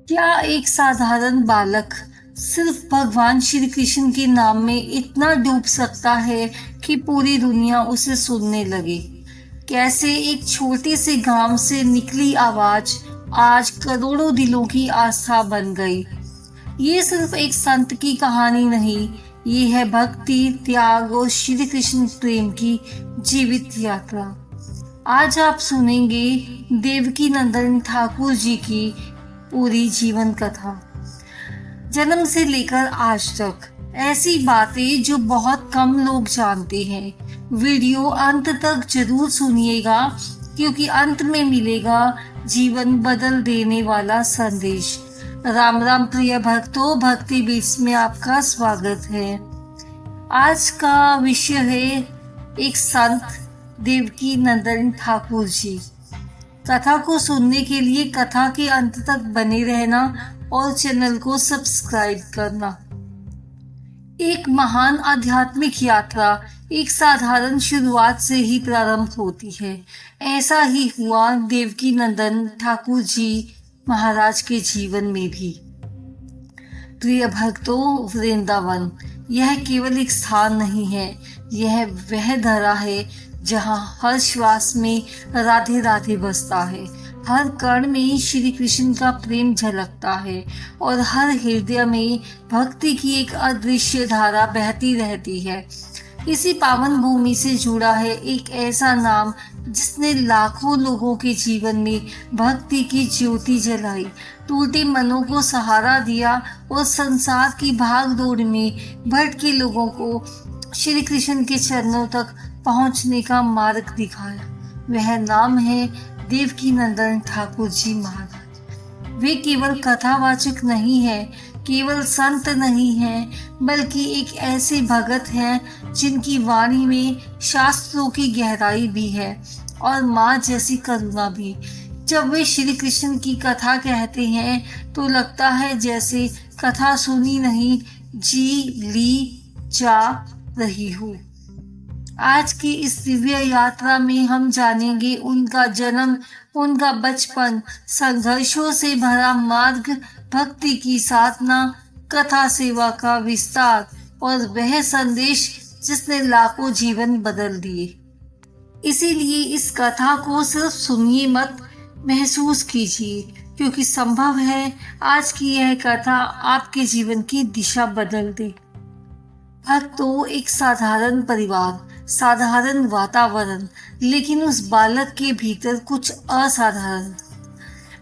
क्या एक साधारण बालक सिर्फ भगवान श्री कृष्ण के नाम में इतना डूब सकता है कि पूरी दुनिया उसे सुनने लगे? कैसे एक छोटे से गांव से निकली आवाज आज करोड़ों दिलों की आस्था बन गई? ये सिर्फ एक संत की कहानी नहीं, ये है भक्ति, त्याग और श्री कृष्ण प्रेम की जीवित यात्रा। आज आप सुनेंगे देवकी नंदन ठाकुर जी की पूरी जीवन कथा, जन्म से लेकर आज तक। ऐसी बातें जो बहुत कम लोग जानते हैं। वीडियो अंत तक जरूर सुनिएगा, क्योंकि अंत में मिलेगा जीवन बदल देने वाला संदेश। राम राम प्रिय भक्तों, भक्ति बीट्स में आपका स्वागत है। आज का विषय है एक संत देवकी नंदन ठाकुर जी। कथा को सुनने के लिए कथा के अंत तक बने रहना और चैनल को सब्सक्राइब करना। एक महान आध्यात्मिक यात्रा एक साधारण शुरुआत से ही प्रारंभ होती है। ऐसा ही हुआ देवकी नंदन ठाकुर जी महाराज के जीवन में भी। प्रिय भक्तों, वृंदावन यह केवल एक स्थान नहीं है, यह वह धरा है जहाँ हर श्वास में राधे राधे बसता है, हर कण में श्री कृष्ण का प्रेम झलकता है और हर हृदय में भक्ति की एक अदृश्य धारा बहती रहती है। इसी पावन भूमि से जुड़ा है एक ऐसा नाम जिसने लाखों लोगों के जीवन में भक्ति की ज्योति जलाई, टूटे मनों को सहारा दिया और संसार की भाग दौड़ में भटके लोगों को श्री कृष्ण के चरणों तक पहुंचने का मार्ग दिखाया। वह नाम है देवकी नंदन ठाकुर जी महाराज। वे केवल कथावाचक नहीं है, केवल संत नहीं है, बल्कि एक ऐसे भगत हैं जिनकी वाणी में शास्त्रों की गहराई भी है और माँ जैसी करुणा भी। जब वे श्री कृष्ण की कथा कहते हैं तो लगता है जैसे कथा सुनी नहीं, जी ली जा रही हो। आज की इस दिव्य यात्रा में हम जानेंगे उनका जन्म, उनका बचपन, संघर्षों से भरा मार्ग, भक्ति की साधना, कथा सेवा का विस्तार और वह संदेश जिसने लाखों जीवन बदल दिए। इसीलिए इस कथा को सिर्फ सुनिए मत, महसूस कीजिए, क्योंकि संभव है आज की यह कथा आपके जीवन की दिशा बदल दे। भक्तों, एक साधारण परिवार, साधारण वातावरण, लेकिन उस बालक के भीतर कुछ असाधारण।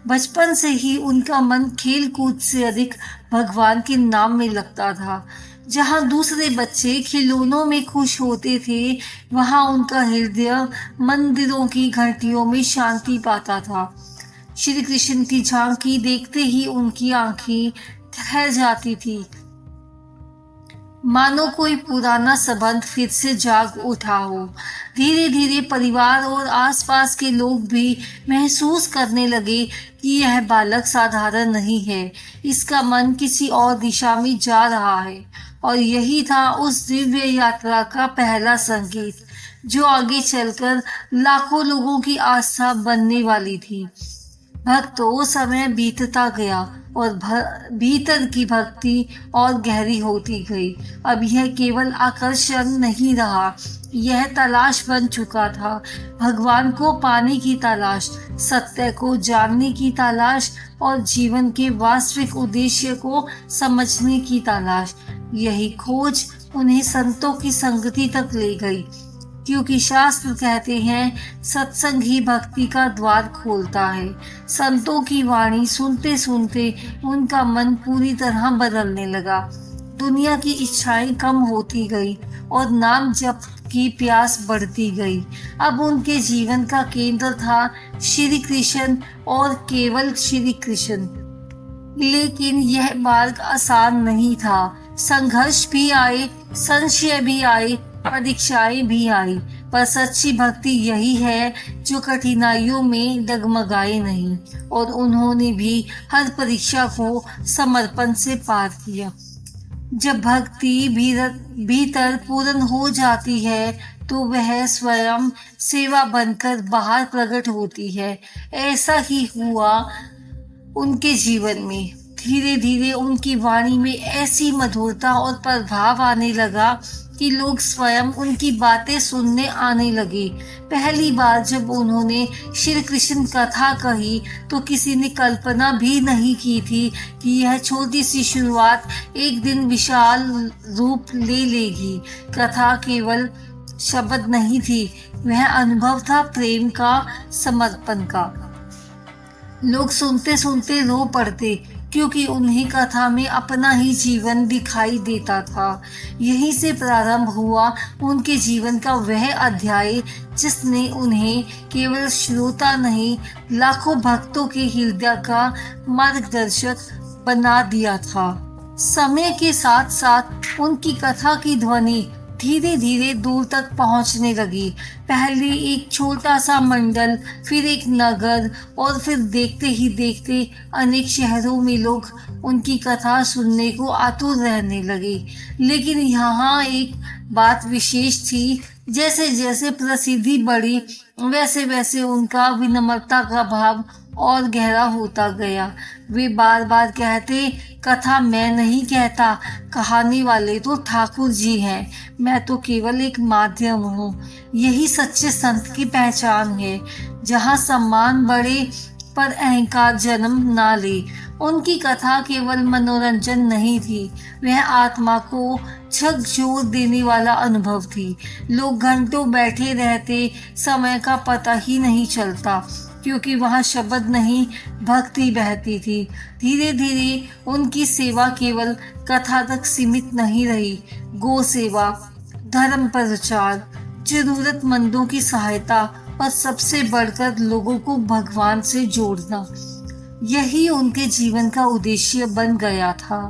बचपन से ही उनका मन खेल कूद से अधिक भगवान के नाम में लगता था। जहाँ दूसरे बच्चे खिलौनों में खुश होते थे, वहाँ उनका हृदय मंदिरों की घंटियों में शांति पाता था। श्री कृष्ण की झांकी देखते ही उनकी आंखें ठहर जाती थी, मानो कोई पुराना संबंध फिर से जाग उठा हो। धीरे धीरे परिवार और आसपास के लोग भी महसूस करने लगे कि यह बालक साधारण नहीं है, इसका मन किसी और दिशा में जा रहा है। और यही था उस दिव्य यात्रा का पहला संकेत, जो आगे चलकर लाखों लोगों की आस्था बनने वाली थी। भक्तों, समय बीतता गया और भीतर की भक्ति और गहरी होती गई। अब यह केवल आकर्षण नहीं रहा, यह तलाश बन चुका था। भगवान को पाने की तलाश, सत्य को जानने की तलाश और जीवन के वास्तविक उद्देश्य को समझने की तलाश। यही खोज उन्हें संतों की संगति तक ले गई, क्योंकि शास्त्र कहते हैं सत्संग ही भक्ति का द्वार खोलता है। संतों की वाणी सुनते सुनते उनका मन पूरी तरह बदलने लगा। दुनिया की इच्छाएं कम होती गई और नाम जप की प्यास बढ़ती गई। अब उनके जीवन का केंद्र था श्री कृष्ण और केवल श्री कृष्ण। लेकिन यह मार्ग आसान नहीं था। संघर्ष भी आए, संशय भी आए, परीक्षाएं भी आई, पर सच्ची भक्ति यही है जो कठिनाइयों में डगमगाए नहीं। और उन्होंने भी हर परीक्षा को समर्पण से पार किया। जब भक्ति भीतर पूर्ण हो जाती है तो वह स्वयं सेवा बनकर बाहर प्रकट होती है। ऐसा ही हुआ उनके जीवन में। धीरे धीरे उनकी वाणी में ऐसी मधुरता और प्रभाव आने लगा कि लोग स्वयं उनकी बातें सुनने आने लगे। पहली बार जब उन्होंने श्री कृष्ण कथा कही तो किसी ने कल्पना भी नहीं की थी कि यह छोटी सी शुरुआत एक दिन विशाल रूप ले लेगी। कथा केवल शब्द नहीं थी, वह अनुभव था प्रेम का, समर्पण का। लोग सुनते सुनते रो पड़ते क्योंकि उन्हें कथा में अपना ही जीवन दिखाई देता था। यहीं से प्रारंभ हुआ उनके जीवन का वह अध्याय जिसने उन्हें केवल श्रोता नहीं, लाखों भक्तों के हृदय का मार्गदर्शक बना दिया था। समय के साथ साथ उनकी कथा की ध्वनि धीरे धीरे दूर तक पहुंचने लगी। पहले एक छोटा सा मंडल, फिर एक नगर और फिर देखते ही देखते अनेक शहरों में लोग उनकी कथा सुनने को आतुर रहने लगे। लेकिन यहाँ एक बात विशेष थी, जैसे जैसे प्रसिद्धि बढ़ी वैसे वैसे उनका विनम्रता का भाव और गहरा होता गया। वे बार बार कहते, कथा मैं नहीं कहता, कहानी वाले तो ठाकुर जी हैं, मैं तो केवल एक माध्यम हूँ। यही सच्चे संत की पहचान है, जहाँ सम्मान बढ़े पर अहंकार जन्म ना ले। उनकी कथा केवल मनोरंजन नहीं थी, वह आत्मा को झकझोर देने वाला अनुभव थी। लोग घंटों बैठे रहते, समय का पता ही नहीं चलता क्योंकि वहाँ शब्द नहीं, भक्ति बहती थी। धीरे धीरे उनकी सेवा केवल कथा तक सीमित नहीं रही। गो सेवा, धर्म प्रचार, जरूरतमंदों की सहायता और सबसे बढ़कर लोगों को भगवान से जोड़ना, यही उनके जीवन का उद्देश्य बन गया था।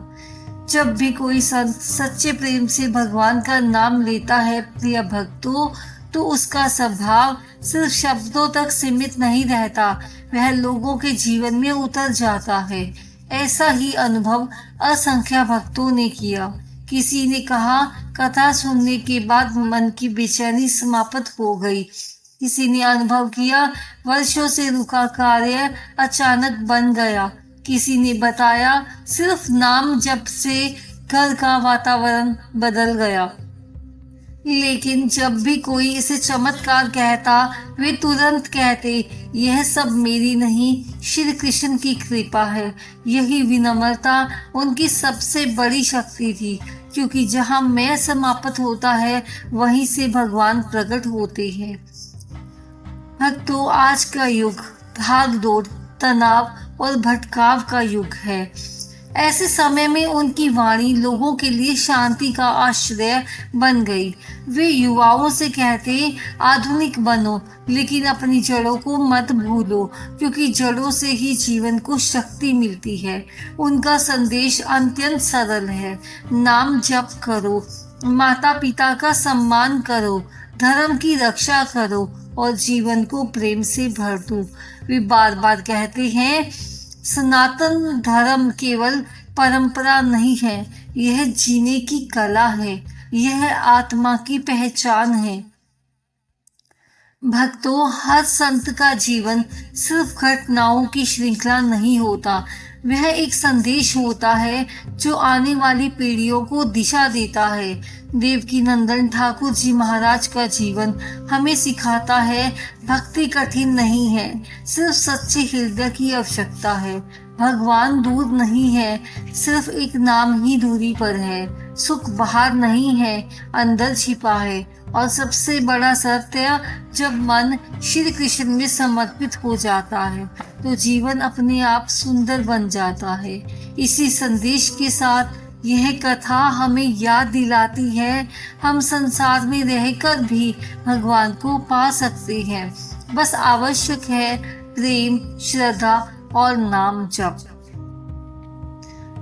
जब भी कोई संत सच्चे प्रेम से भगवान का नाम लेता है प्रिय भक्तों, तो उसका स्वभाव सिर्फ शब्दों तक सीमित नहीं रहता, वह लोगों के जीवन में उतर जाता है। ऐसा ही अनुभव असंख्य भक्तों ने किया। किसी ने कहा, कथा सुनने के बाद मन की बेचैनी समाप्त हो गई। किसी ने अनुभव किया, वर्षों से रुका कार्य अचानक बन गया। किसी ने बताया, सिर्फ नाम जप से घर का वातावरण बदल गया। लेकिन जब भी कोई इसे चमत्कार कहता, वे तुरंत कहते, यह सब मेरी नहीं, श्री कृष्ण की कृपा है। यही विनम्रता उनकी सबसे बड़ी शक्ति थी, क्योंकि जहाँ मैं समाप्त होता है वहीं से भगवान प्रकट होते हैं। भक्तों, आज का युग भाग दौड़, तनाव और भटकाव का युग है। ऐसे समय में उनकी वाणी लोगों के लिए शांति का आश्रय बन गई। वे युवाओं से कहते, आधुनिक बनो लेकिन अपनी जड़ों को मत भूलो, क्योंकि जड़ों से ही जीवन को शक्ति मिलती है। उनका संदेश अत्यंत सरल है, नाम जप करो, माता पिता का सम्मान करो, धर्म की रक्षा करो और जीवन को प्रेम से भर दो। वे बार बार कहते हैं, सनातन धर्म केवल परंपरा नहीं है, यह जीने की कला है, यह आत्मा की पहचान है। भक्तों, हर संत का जीवन सिर्फ घटनाओं की श्रृंखला नहीं होता, वह एक संदेश होता है जो आने वाली पीढ़ियों को दिशा देता है। देवकी नंदन ठाकुर जी महाराज का जीवन हमें सिखाता है, भक्ति कठिन नहीं है, सिर्फ सच्चे हृदय की आवश्यकता है। भगवान दूर नहीं है, सिर्फ एक नाम ही दूरी पर है। सुख बाहर नहीं है, अंदर छिपा है। और सबसे बड़ा सत्य, जब मन श्री कृष्ण में समर्पित हो जाता है तो जीवन अपने आप सुंदर बन जाता है। इसी संदेश के साथ यह कथा हमें याद दिलाती है, हम संसार में रहकर भी भगवान को पा सकते हैं। बस आवश्यक है प्रेम, श्रद्धा और नाम जप।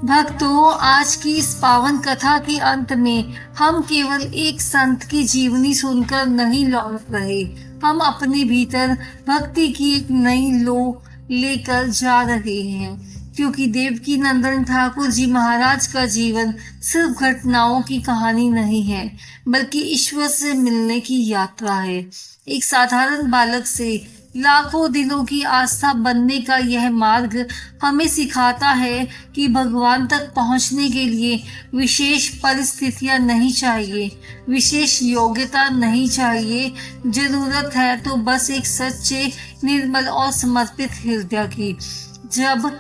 भक्तों, आज की इस पावन कथा के अंत में हम केवल एक संत की जीवनी सुनकर नहीं लौट रहे, हम अपने भीतर भक्ति की एक नई लो लेकर जा रहे हैं। क्योंकि देवकी नंदन ठाकुर जी महाराज का जीवन सिर्फ घटनाओं की कहानी नहीं है, बल्कि ईश्वर से मिलने की यात्रा है। एक साधारण बालक से लाखों दिलों की आस्था बनने का यह मार्ग हमें सिखाता है कि भगवान तक पहुंचने के लिए विशेष परिस्थितियां नहीं चाहिए, विशेष योग्यता नहीं चाहिए। जरूरत है तो बस एक सच्चे, निर्मल और समर्पित हृदय की। जब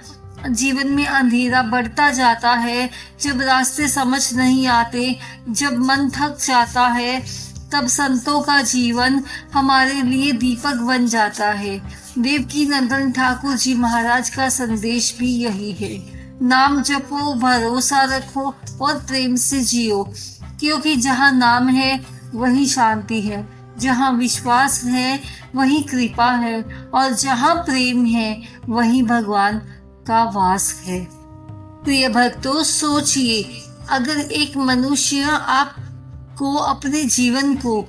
जीवन में अंधेरा बढ़ता जाता है, जब रास्ते समझ नहीं आते, जब मन थक जाता है, तब संतों का जीवन हमारे लिए दीपक बन जाता है। देवकी नंदन ठाकुर जी महाराज का संदेश भी यही है। नाम जपो, भरोसा रखो और प्रेम से जियो, क्योंकि जहाँ नाम है वहीं शांति है, जहाँ विश्वास है वहीं कृपा है, और जहाँ प्रेम है वहीं भगवान का वास है। प्रिय भक्तों, सोचिए, अगर एक मनुष्य आपको अपने जीवन को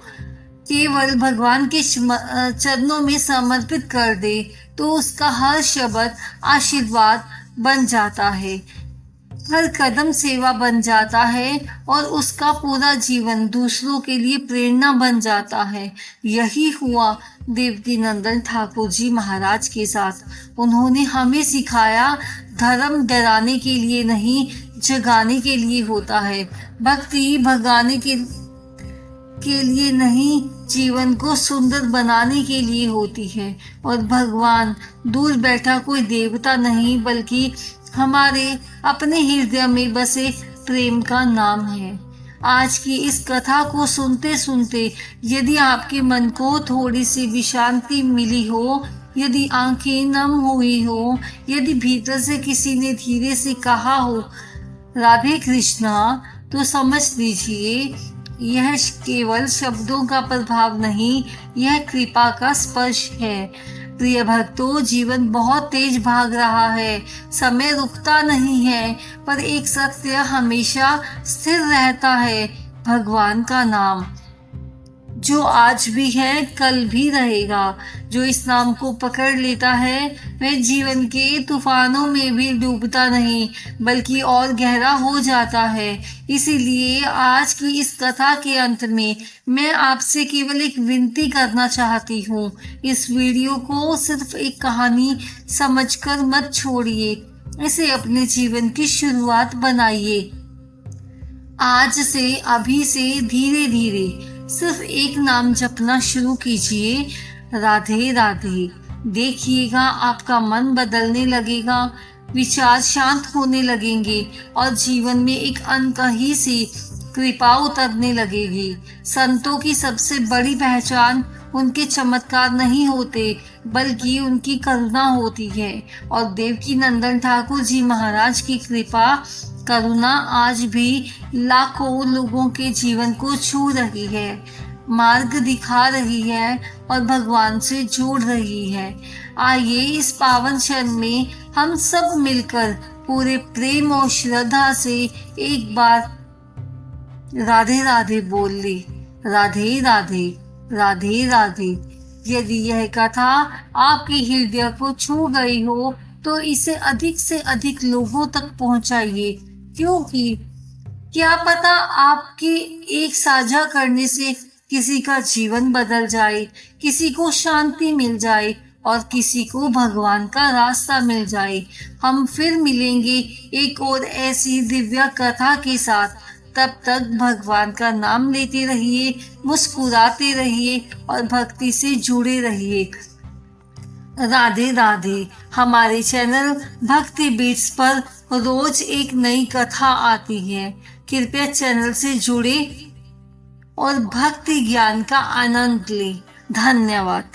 केवल भगवान के चरणों में समर्पित कर दे तो उसका हर शब्द आशीर्वाद बन जाता है, हर कदम सेवा बन जाता है, और उसका पूरा जीवन दूसरों के लिए प्रेरणा बन जाता है। यही हुआ देवकी नंदन ठाकुर जी महाराज के साथ। उन्होंने हमें सिखाया, धर्म डराने के लिए नहीं, जगाने के लिए होता है। भक्ति भगाने के लिए नहीं, जीवन को सुंदर बनाने के लिए होती है। और भगवान दूर बैठा कोई देवता नहीं, बल्कि हमारे अपने हृदय में बसे प्रेम का नाम है। आज की इस कथा को सुनते सुनते यदि आपके मन को थोड़ी सी भी शांति मिली हो, यदि आंखें नम हुई हो, यदि भीतर से किसी ने धीरे से कहा हो राधे कृष्णा, तो समझ लीजिए यह केवल शब्दों का प्रभाव नहीं, यह कृपा का स्पर्श है। प्रिय भक्तों, जीवन बहुत तेज भाग रहा है, समय रुकता नहीं है, पर एक सत्य हमेशा स्थिर रहता है, भगवान का नाम, जो आज भी है कल भी रहेगा। जो इस नाम को पकड़ लेता है वह जीवन के तूफानों में भी डूबता नहीं, बल्कि और गहरा हो जाता है। इसीलिए आज की इस कथा के अंत में मैं आपसे केवल एक विनती करना चाहती हूँ। इस वीडियो को सिर्फ एक कहानी समझकर मत छोड़िए, इसे अपने जीवन की शुरुआत बनाइए। आज से, अभी से धीरे धीरे सिर्फ एक नाम जपना शुरू कीजिए, राधे राधे। देखिएगा आपका मन बदलने लगेगा, विचार शांत होने लगेंगे और जीवन में एक अनकही सी कृपा उतरने लगेगी। संतों की सबसे बड़ी पहचान उनके चमत्कार नहीं होते, बल्कि उनकी करुणा होती है। और देवकी नंदन ठाकुर जी महाराज की कृपा, करुणा आज भी लाखों लोगों के जीवन को छू रही है, मार्ग दिखा रही है और भगवान से जोड़ रही है। आइए इस पावन क्षण में हम सब मिलकर पूरे प्रेम और श्रद्धा से एक बार राधे राधे बोल ले, राधे राधे, राधे राधे। यदि यह कथा आपके हृदय को छू गई हो तो इसे अधिक से अधिक लोगों तक पहुंचाइए, क्योंकि क्या पता आपके एक साझा करने से किसी का जीवन बदल जाए, किसी को शांति मिल जाए और किसी को भगवान का रास्ता मिल जाए। हम फिर मिलेंगे एक और ऐसी दिव्य कथा के साथ। तब तक भगवान का नाम लेते रहिए, मुस्कुराते रहिए और भक्ति से जुड़े रहिए। राधे राधे। हमारे चैनल भक्ति बीट्स पर रोज एक नई कथा आती है। कृपया चैनल से जुड़े और भक्ति ज्ञान का आनंद लें। धन्यवाद।